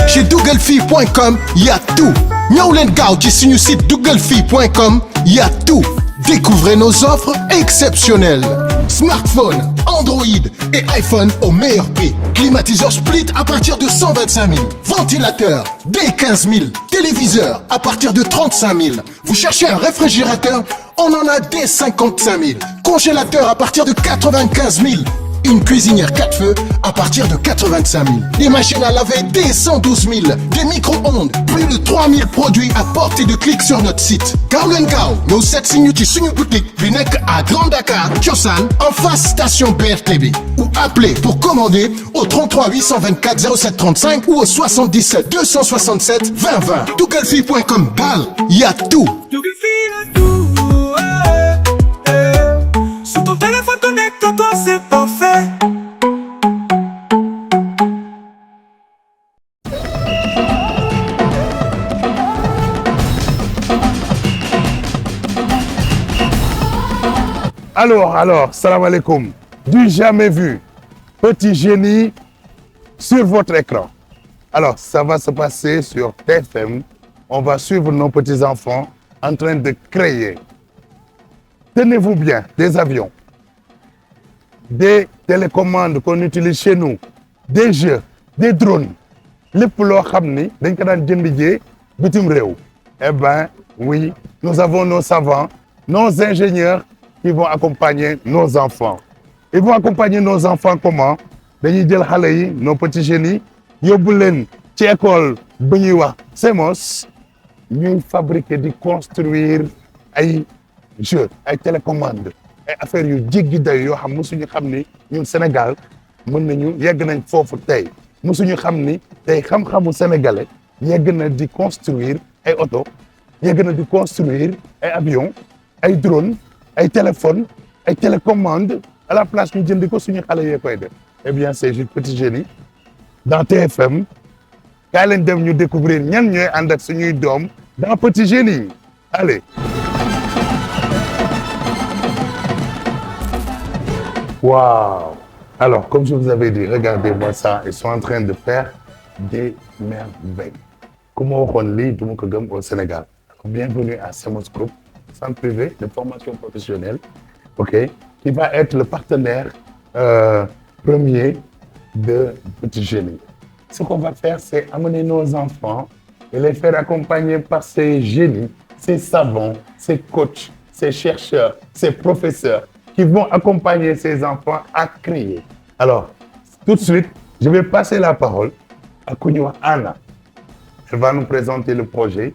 Chez dougalfille.com, il y a tout. Ñëw leen gaaw ci suñu site dougalfille.com, il y a tout. Découvrez nos offres exceptionnelles. Smartphone, Android et iPhone au meilleur prix. Climatiseur split à partir de 125 000. Ventilateur dès 15 000. Téléviseur à partir de 35 000. Vous cherchez un réfrigérateur? On en a dès 55 000. Congélateur à partir de 95 000. Une cuisinière 4 feux à partir de 85 000. Des machines à laver dès 112 000. Des micro-ondes, plus de 3 000 produits à portée de clic sur notre site. Gaaw leen gaaw ñëw seet si ñu ci suñu boutique bi nekk à Grand Dakar Thiossane en face station BRT bi ou appelez pour commander au 33 824 07 35 ou au 77 267 20 20. dougalfille.com daal y a tout. Sur ton téléphone connecte-toi, c'est parfait. Alors, salam alaikum. Du jamais vu. Petit génie sur votre écran. Alors, ça va se passer sur TFM. On va suivre nos petits-enfants en train de créer. Tenez-vous bien, des avions, des télécommandes qu'on utilise chez nous, des jeux, des drones. lépp loo xam ni dañ ko daan jënd jee bitim réew. Eh ben oui, nous avons nos savants, nos ingénieurs qui vont accompagner nos enfants. Ils vont accompagner nos enfants comment? Dañuy jël xale yi, nos petits génies, yóbbu leen ci école bu ñuy wax CEMOS, ñuy fabriquer di construire ay jeux, ay télécommandes, ay affaires yu jéggi day yoo xam musuñu xam ni ñun Sénégal mën nañu yegg nañ foofu tey. Musuñu xam ni tey xam-xamu sénégalais yegg na di construire ay oto, yegg na di construire ay avions, ay drones, ay téléphones, ay télécommandes à la place ñu jëndi ko suñu xale yee koy def. Eh bien c'est juste Petit Génie dans TFM. Kaay leen dem ñu découvrir ñan ñooy ànd ak suñuy doom dans Petit Génie. Allez. Waouh. Alors, comme je vous avais dit, regardez-moi ça, ils sont en train de faire des merveilles. Comment on lit au Sénégal. Bienvenue à CEMOS Group, centre privé de formation professionnelle, ok, qui va être le partenaire premier de Petit Génie. Ce qu'on va faire, c'est amener nos enfants et les faire accompagner par ces génies, ces savants, ces coachs, ces chercheurs, ces professeurs qui vont accompagner ces enfants à créer. Alors, tout de suite, je vais passer la parole à Kounioua Anna. Elle va nous présenter le projet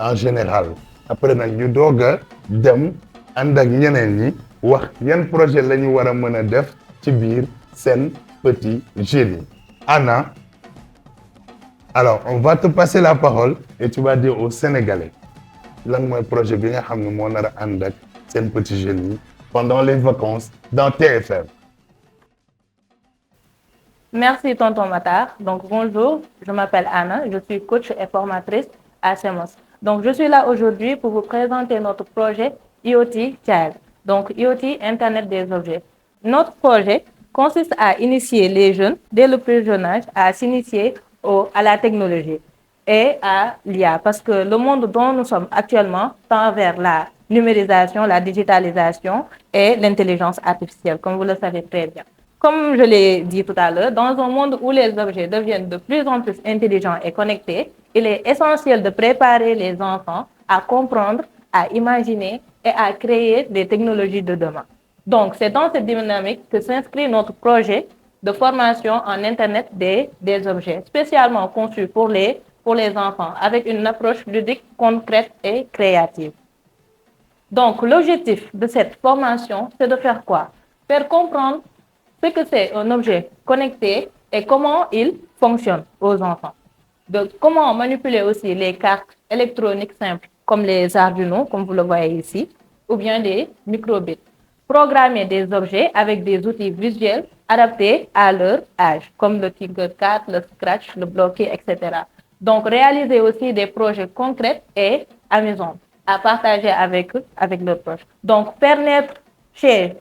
en général. Après, nous doga dem andak ñeneen ñi wax yan projet lañu wara mëna def ci biir sen Petit Génie. Anna, alors on va te passer la parole et tu vas dire aux Sénégalais lan mooy projet bi nga xam ne moo nar a ànd ak sen Petit Génie pendant les vacances dans TFM. Merci tonton Matar. Donc bonjour, je m'appelle Anna, je suis coach et formatrice à CEMOS. Donc je suis là aujourd'hui pour vous présenter notre projet IoT Child. Donc IoT Internet des objets. Notre projet consiste à initier les jeunes dès le plus jeune âge à s'initier à la technologie et à l'IA parce que le monde dont nous sommes actuellement tend vers la numérisation, la digitalisation et l'intelligence artificielle, comme vous le savez très bien. Comme je l'ai dit tout à l'heure, dans un monde où les objets deviennent de plus en plus intelligents et connectés, il est essentiel de préparer les enfants à comprendre, à imaginer et à créer des technologies de demain. Donc, c'est dans cette dynamique que s'inscrit notre projet de formation en Internet des objets, spécialement conçu pour les enfants, avec une approche ludique, concrète et créative. Donc, l'objectif de cette formation, c'est de faire quoi? Faire comprendre ce que c'est un objet connecté et comment il fonctionne aux enfants. De comment manipuler aussi les cartes électroniques simples, comme les Arduino, comme vous le voyez ici, ou bien les microbits. Programmer des objets avec des outils visuels adaptés à leur âge, comme le Tinkercad, le Scratch, le Blockly, etc. Donc, réaliser aussi des projets concrets et amusants à partager avec eux, avec leurs proches. Donc, faire naître chez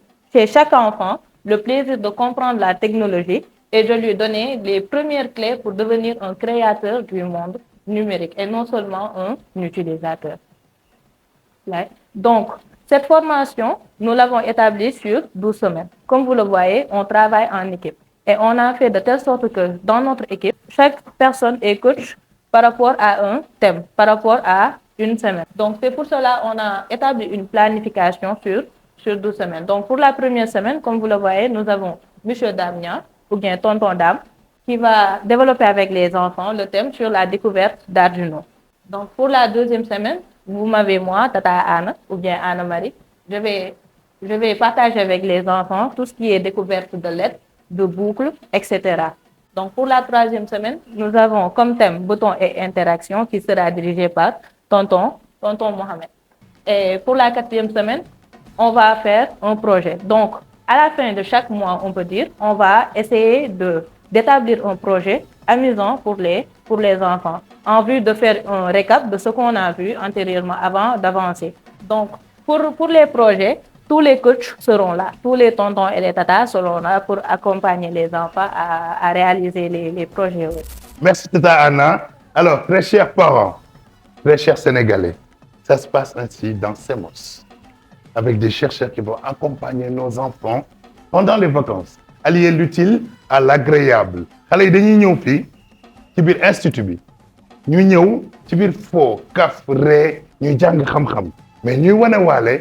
chaque enfant le plaisir de comprendre la technologie et je lui donnais les premières clés pour devenir un créateur du monde numérique et non seulement un utilisateur. Là. Donc, cette formation, nous l'avons établie sur 12 semaines. Comme vous le voyez, on travaille en équipe. Et on a fait de telle sorte que dans notre équipe, chaque personne est coach par rapport à un thème, par rapport à une semaine. Donc, c'est pour cela qu'on a établi une planification sur 12 semaines. Donc, pour la première semaine, comme vous le voyez, nous avons Monsieur Damien, ou bien Tonton Dame, qui va développer avec les enfants le thème sur la découverte d'Arduino. Donc, pour la deuxième semaine, vous m'avez moi, Tata Anna, ou bien Anna-Marie. Je vais partager avec les enfants tout ce qui est découverte de lettres, de boucles, etc. Donc, pour la troisième semaine, nous avons comme thème bouton et interaction qui sera dirigé par Tonton Mohamed. Et pour la quatrième semaine, on va faire un projet. Donc, à la fin de chaque mois, on peut dire, on va essayer d'établir un projet amusant pour les enfants, en vue de faire un récap de ce qu'on a vu antérieurement avant d'avancer. Donc, pour les projets, tous les coachs seront là, tous les tontons et les tatas seront là pour accompagner les enfants à réaliser les projets. Merci Tata Anna. Alors, très chers parents, très chers Sénégalais, ça se passe ainsi dans CEMOS, avec des chercheurs qui vont accompagner nos enfants pendant les vacances, allier l'utile à l'agréable. Xale yi dañuy ñëw fii ci biir institut bi ñuy ñëw ci biir foo kaf ree ñuy jàng xam-xam mais ñuy wane waale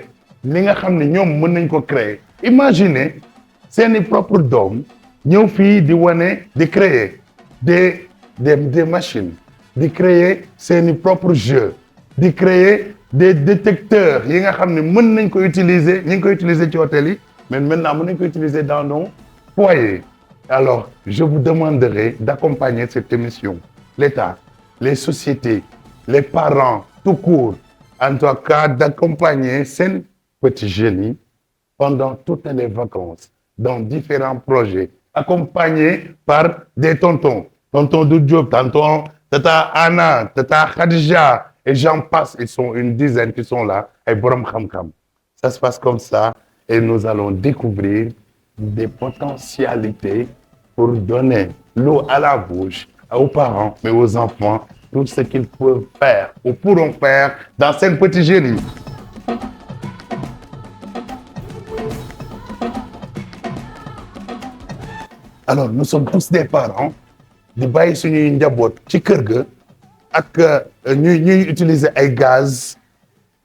li nga xam ne ñoom mën nañ ko créer. Imaginez seeni propre doom ñëw fii di wane di créer des machines, di créer seeni propre jeu, di créer des détecteurs yi nga xam ne mën nañ ko utiliser ñi ngi ko utiliser ci hôtel yi mais maintenant mën nañ ko utiliser dans nos foyers. Alors, je vous demanderai d'accompagner cette émission, l'État, les sociétés, les parents, tout court, en tout cas d'accompagner ces petits génies pendant toutes les vacances, dans différents projets, accompagnés par des tontons, tonton Doudjop, tonton Tata Anna, Tata Khadija, et j'en passe, ils sont une dizaine qui sont là, et Borom Kham Kham. Ça se passe comme ça, et nous allons découvrir des potentialités pour donner l'eau à la bouche aux parents, mais aux enfants, tout ce qu'ils peuvent faire ou pourront faire dans ces petits génies. Alors, nous sommes tous des parents di bàyyi suñuy njaboot ci kër ga ak ñuy utiliser ay gaz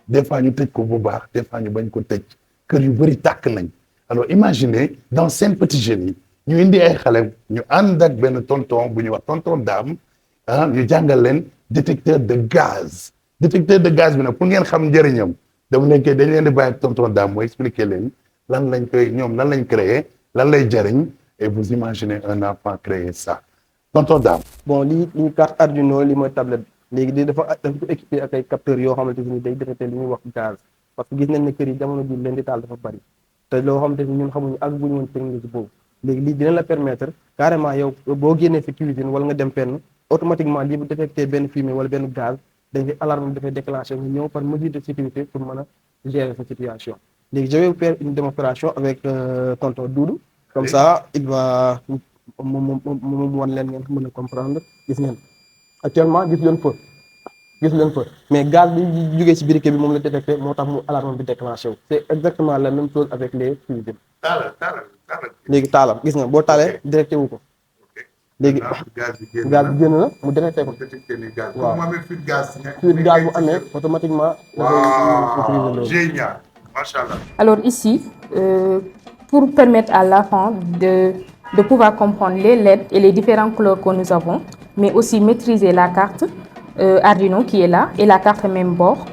des fois ñu tëj ko bu baax des fois ñu bañ ko tëj kër yu bëri tàkk nañ. Alors imaginez dans seen petit génie ñu indi ay xale ñu ànd ak benn tonton bu ñuy wax tonton Dame ah ñu jàngal leen détecteur de gaz bi nag pour ngeen xam njëriñam dañ leen di bàyyi ak tonton Dame mooy expliquer leen lan lañ créer lan lay jëriñ et vous imaginez un enfant créer ça tonton Dame. Bon lii carte Arduino li mooy tablette léegi di dafa ko équipé ak ay capteurs yoo xamante ni day détecté li ñuy wax gaz parce que gis nañ ne kër yi jamono ji leen di taal dafa bari te loo xamante ni ñun xamuñu ak bu ñu woon technologie boobu léegi lii dina la permettre carrément yow boo génnee fi cuisine wala nga dem fenn automatiquement lii bu détecté benn fumée wala benn gaz dañuy alarme dafay déclenché nga ñëw par mesure de sécurité pour mën a gérer sa situation. léegi je vais faire une démonstration avec tonton Doudou comme ça il va moom wan leen ngeen mën a comprendre gis ngeen actuellement gis leen fa mais gaz bi jógee ci briquet bi moom la détecté moo tax mu alarme bi déclenché wu c'est exactement la même chose avec les cuisines. léegi taalal gis nga boo taalee détecté wu ko léegi gaz bi génn na mu détecté ko waaw fuite gaz bu amee automatiquement génial machallah. Alors ici pour permettre à l'enfant de pouvoir comprendre les LED et les différentes couleurs que nous avons, mais aussi maîtriser la carte Arduino qui est là et la carte même bord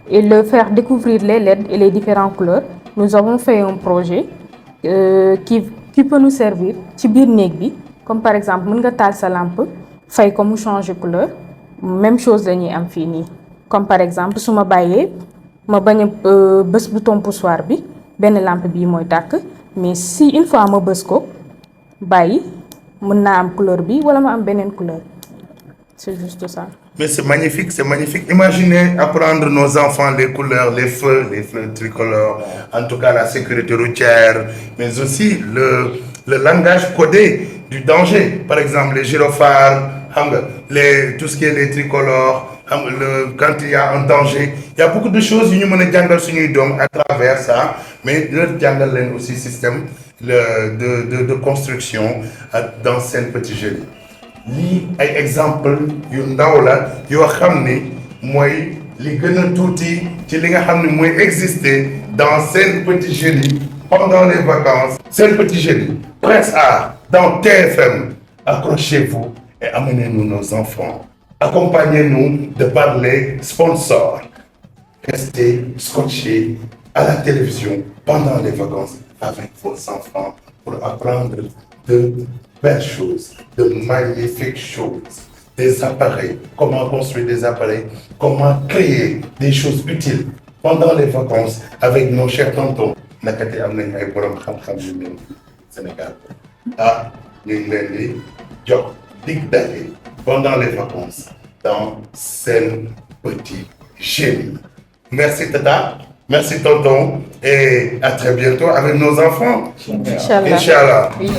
et le faire découvrir les LED et les différentes couleurs. Nous avons fait un projet qui peut nous servir ci biir néeg bi comme par exemple mën nga taal sa lampe fay ko mu changer couleur même chose la ñuy am fii nii comme par exemple su ma bàyyee ma bañ a bës bouton poussoir bi benn lampe bii mooy tàkk mais si une fois ma bës ko bàyyi mën naa am couleur bi wala ma am beneen couleur c'est juste ça. Mais c'est magnifique. Imaginez apprendre nos enfants les couleurs, les feux tricolores, en tout cas la sécurité routière, mais aussi le langage codé du danger. Par exemple, les gyrophares, tout ce qui est les tricolores, quand il y a un danger, il y a beaucoup de choses yu ñu mën a jàngal suñuy doom à travers ça, mais dina jàngal leen aussi système de construction dans seen petit jeu lii ay exemple yu ndaw la yoo xam ni mooy li gën a tuuti ci li nga xam ne mooy exister dans seen petit jeu pendant les vacances. Seen petit jeu Prince Art dans TFM. Accrochez-vous et amenez-nous nos enfants. Accompagnez-nous de par les sponsors. Restez scotchés à la télévision pendant les vacances avec vos enfants pour apprendre de belles choses, de magnifiques choses, des appareils, comment construire des appareils, comment créer des choses utiles pendant les vacances avec nos chers tontons. Nakate am nañ ay borom xam-xam yu mel Sénégal ñu ngi leen di jox dig daje pendant les vacances dans Sen Petit Génie. Merci Tata, merci tonton et à très bientôt avec nos enfants. Inch'Allah. Inch'Allah. Oui.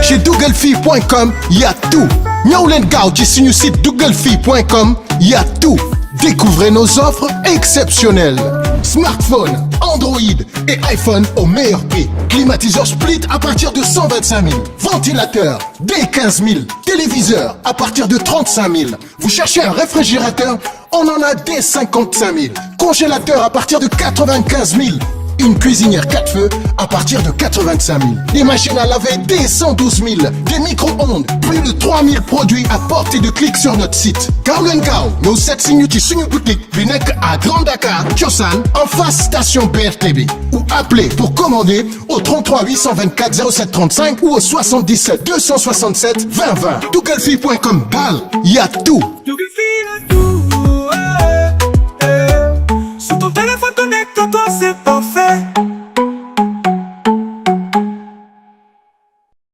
Chez dougalfille.com, y a tout. ñëw leen gaaw ci suñu site dougalfille.com, y a tout. Découvrez nos offres exceptionnelles. Smartphone, Android et iPhone au meilleur prix. Climatiseur split à partir de 125 000. Ventilateur dès 15 000. Téléviseur à partir de 35 000. Vous cherchez un réfrigérateur? On en a dès 55 000. Congélateur à partir de 95 000. Une cuisinière 4 feux à partir de 85 000. Des machines à laver dès 112 000. Des micro-ondes, plus de 3 000 produits à portée de clic sur notre site. Gaaw leen gaaw ñëw seet si ñu ci suñu boutique bi nekk à Grand Dakar Thiossane en face station BRT ou appelez pour commander au 33 824 07 35 ou au 77 267 20 20. dougalfille.com daal y a tout.